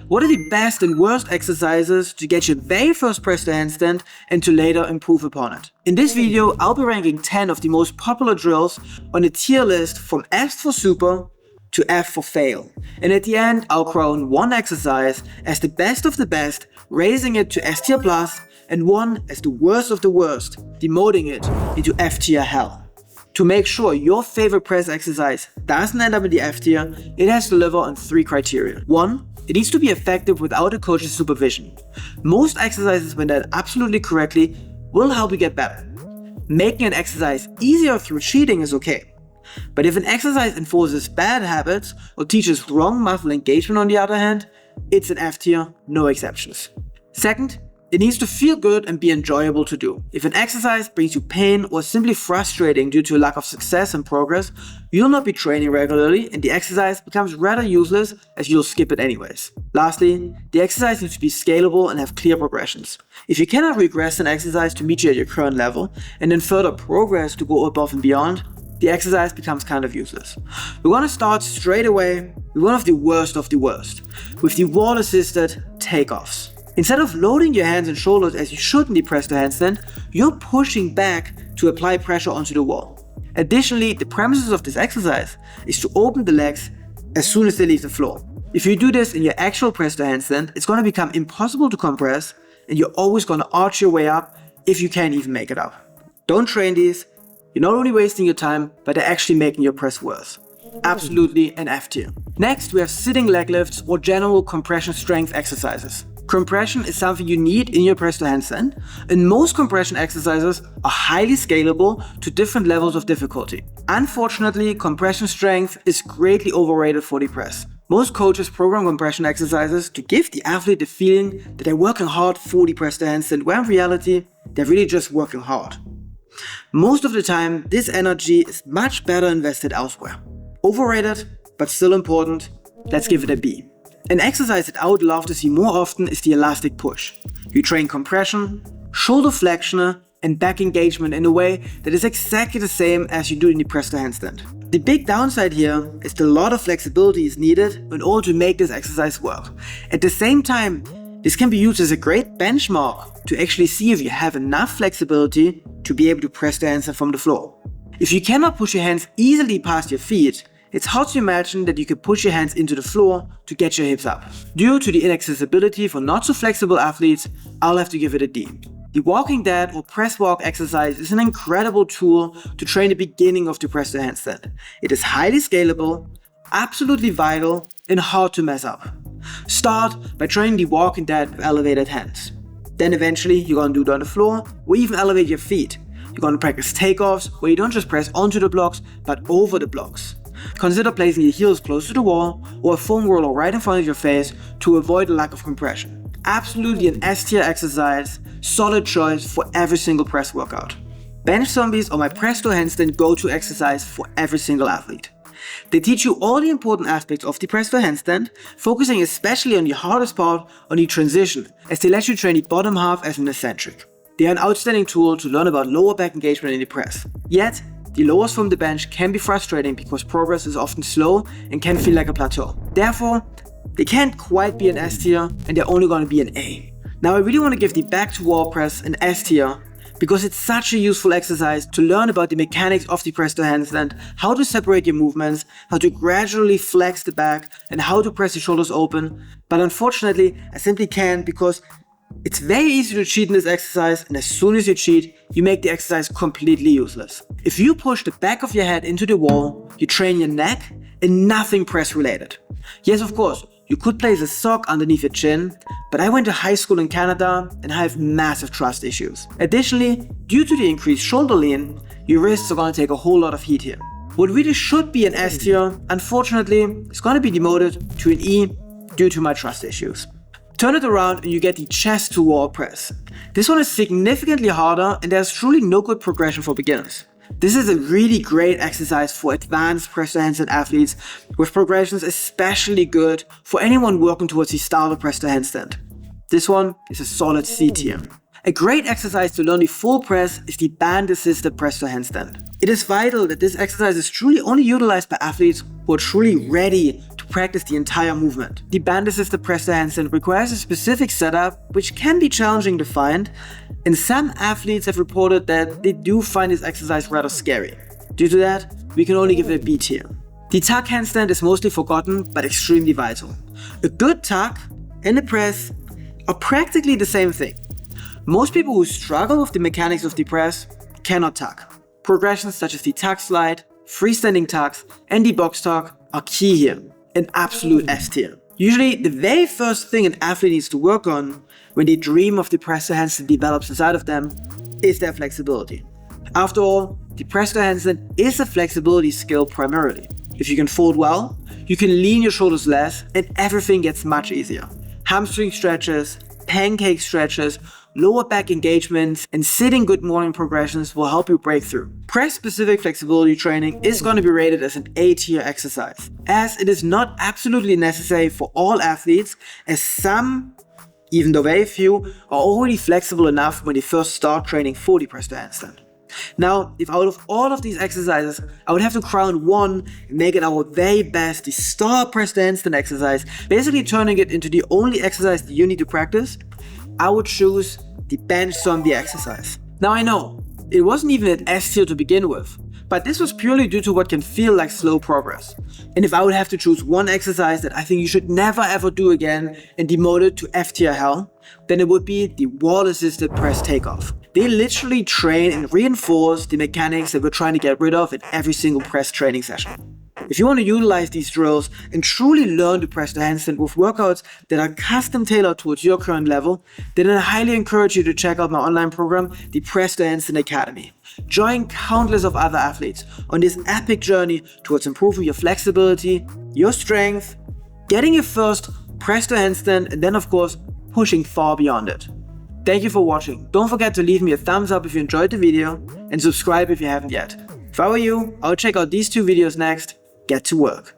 What are the best and worst exercises to get your very first press to handstand and to later improve upon it? In this video, I'll be ranking 10 of the most popular drills on a tier list from F for super to F for fail. And at the end, I'll crown one exercise as the best of the best, raising it to S tier plus, and one as the worst of the worst, demoting it into F tier hell. To make sure your favorite press exercise doesn't end up in the F tier, it has to deliver on 3 criteria. 1. It needs to be effective without a coach's supervision. Most exercises, when done absolutely correctly, will help you get better. Making an exercise easier through cheating is okay. But if an exercise enforces bad habits or teaches wrong muscle engagement on the other hand, it's an F tier, no exceptions. Second, it needs to feel good and be enjoyable to do. If an exercise brings you pain or is simply frustrating due to a lack of success and progress, you'll not be training regularly and the exercise becomes rather useless as you'll skip it anyways. Lastly, the exercise needs to be scalable and have clear progressions. If you cannot regress an exercise to meet you at your current level and then further progress to go above and beyond, the exercise becomes kind of useless. We're gonna start straight away with one of the worst, with the wall-assisted takeoffs. Instead of loading your hands and shoulders as you should in the press to handstand, you're pushing back to apply pressure onto the wall. Additionally, the premises of this exercise is to open the legs as soon as they leave the floor. If you do this in your actual press to handstand, it's going to become impossible to compress and you're always going to arch your way up if you can't even make it up. Don't train these. You're not only wasting your time, but they're actually making your press worse. Absolutely an F tier. Next, we have sitting leg lifts or general compression strength exercises. Compression is something you need in your press to handstand, and most compression exercises are highly scalable to different levels of difficulty. Unfortunately, compression strength is greatly overrated for the press. Most coaches program compression exercises to give the athlete the feeling that they're working hard for the press to handstand, when in reality, they're really just working hard. Most of the time, this energy is much better invested elsewhere. Overrated, but still important. Let's give it a B. An exercise that I would love to see more often is the elastic push. You train compression, shoulder flexion, and back engagement in a way that is exactly the same as you do in the press to handstand. The big downside here is that a lot of flexibility is needed in order to make this exercise work. At the same time, this can be used as a great benchmark to actually see if you have enough flexibility to be able to press the handstand from the floor. If you cannot push your hands easily past your feet, it's hard to imagine that you could push your hands into the floor to get your hips up. Due to the inaccessibility for not so flexible athletes, I'll have to give it a D. The walking dead or press walk exercise is an incredible tool to train the beginning of the press to handstand. It is highly scalable, absolutely vital, and hard to mess up. Start by training the walking dead with elevated hands. Then eventually you're gonna do it on the floor or even elevate your feet. You're gonna practice takeoffs where you don't just press onto the blocks but over the blocks. Consider placing your heels close to the wall or a foam roller right in front of your face to avoid a lack of compression. Absolutely an S tier exercise, solid choice for every single press workout. Bench zombies are my press to handstand go-to exercise for every single athlete. They teach you all the important aspects of the press to handstand, focusing especially on the hardest part, on the transition, as they let you train the bottom half as an eccentric. They are an outstanding tool to learn about lower back engagement in the press. Yet, the lowers from the bench can be frustrating because progress is often slow and can feel like a plateau. Therefore, they can't quite be an S tier and they're only going to be an A. Now I really want to give the back to wall press an S tier because it's such a useful exercise to learn about the mechanics of the press to handstand, how to separate your movements, how to gradually flex the back, and how to press the shoulders open. But unfortunately, I simply can't because it's very easy to cheat in this exercise, and as soon as you cheat, you make the exercise completely useless. If you push the back of your head into the wall, you train your neck and nothing press related. Yes, of course, you could place a sock underneath your chin, but I went to high school in Canada and I have massive trust issues. Additionally, due to the increased shoulder lean, your wrists are going to take a whole lot of heat here. What really should be an S tier, unfortunately, is going to be demoted to an E due to my trust issues. Turn it around and you get the chest to wall press. This one is significantly harder and there's truly no good progression for beginners. This is a really great exercise for advanced press to handstand athletes with progressions especially good for anyone working towards the start of press to handstand. This one is a solid C tier. A great exercise to learn the full press is the band-assisted press to handstand. It is vital that this exercise is truly only utilized by athletes who are truly ready to practice the entire movement. The band-assisted press to handstand requires a specific setup, which can be challenging to find, and some athletes have reported that they do find this exercise rather scary. Due to that, we can only give it a B tier. The tuck handstand is mostly forgotten, but extremely vital. A good tuck and a press are practically the same thing. Most people who struggle with the mechanics of the press cannot tuck. Progressions such as the tuck slide, freestanding tucks, and the box tuck are key here, an absolute S tier. Usually, the very first thing an athlete needs to work on when they dream of the press to handstand develops inside of them is their flexibility. After all, the press to handstand is a flexibility skill primarily. If you can fold well, you can lean your shoulders less, and everything gets much easier. Hamstring stretches, pancake stretches, lower back engagements, and sitting good morning progressions will help you break through. Press-specific flexibility training is going to be rated as an A-tier exercise, as it is not absolutely necessary for all athletes, as some, even though very few, are already flexible enough when they first start training for the press to handstand. Now, if out of all of these exercises, I would have to crown one and make it our very best, the star press to handstand exercise, basically turning it into the only exercise that you need to practice, I would choose the bench zombie exercise. Now I know, it wasn't even an S tier to begin with, but this was purely due to what can feel like slow progress. And if I would have to choose one exercise that I think you should never ever do again and demote it to F tier hell, then it would be the wall-assisted press takeoff. They literally train and reinforce the mechanics that we're trying to get rid of in every single press training session. If you want to utilize these drills and truly learn to press to handstand with workouts that are custom tailored towards your current level, then I highly encourage you to check out my online program, the Press to Handstand Academy. Join countless of other athletes on this epic journey towards improving your flexibility, your strength, getting your first press to handstand, and then of course, pushing far beyond it. Thank you for watching. Don't forget to leave me a thumbs up if you enjoyed the video and subscribe if you haven't yet. If I were you, I would check out these two videos next. Get to work.